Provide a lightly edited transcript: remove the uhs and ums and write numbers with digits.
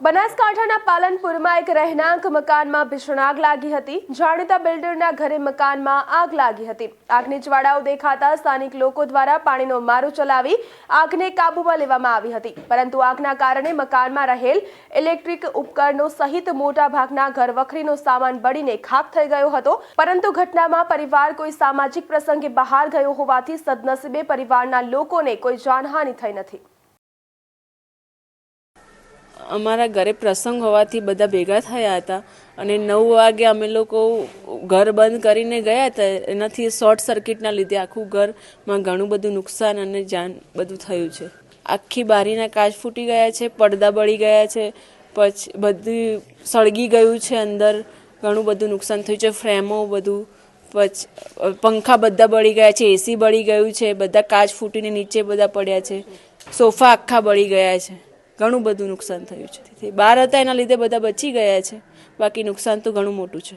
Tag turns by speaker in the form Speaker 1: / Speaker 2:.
Speaker 1: બનાસકાંઠાના પાલનપુરમાં એક રહેણાંક મકાનમાં ભીષણ આગ લાગી હતી। જાણીતા બિલ્ડરના ઘરે મકાનમાં આગ લાગી હતી। આગની જ્વાળાઓ દેખાતા સ્થાનિક લોકો દ્વારા પાણીનો મારો ચલાવી આગને કાબૂમાં લેવામાં આવી હતી, પરંતુ આગના કારણે મકાનમાં રહેલ ઇલેક્ટ્રિક ઉપકરણો સહિત મોટા ભાગના ઘરવખરીનો સામાન બળીને ખાખ થઈ ગયો હતો। પરંતુ ઘટનામાં પરિવાર કોઈ સામાજિક પ્રસંગે બહાર ગયો હોવાથી સદનસીબે પરિવારના લોકોને કોઈ જાનહાનિ થઈ નથી।
Speaker 2: અમારા ઘરે પ્રસંગ હોવાથી બધા ભેગા થયા હતા અને 9 વાગે અમે લોકો ઘર બંધ કરીને ગયા હતા। એનાથી શોર્ટ સર્કિટના લીધે આખું ઘરમાં ઘણું બધું નુકસાન અને જાન બધું થયું છે। આખી બારીના કાચ ફૂટી ગયા છે, પડદા બળી ગયા છે, પછી બધું સળગી ગયું છે, અંદર ઘણું બધું નુકસાન થયું છે, ફ્રેમો બધું, પછી પંખા બધા બળી ગયા છે, એસી બળી ગયું છે, બધા કાચ ફૂટીને નીચે બધા પડ્યા છે, સોફા આખા બળી ગયા છે, ઘણું બધું નુકસાન થયું છે। બહાર હતા એના લીધે બધા બચી ગયા છે, બાકી નુકસાન તો ઘણું મોટું છે।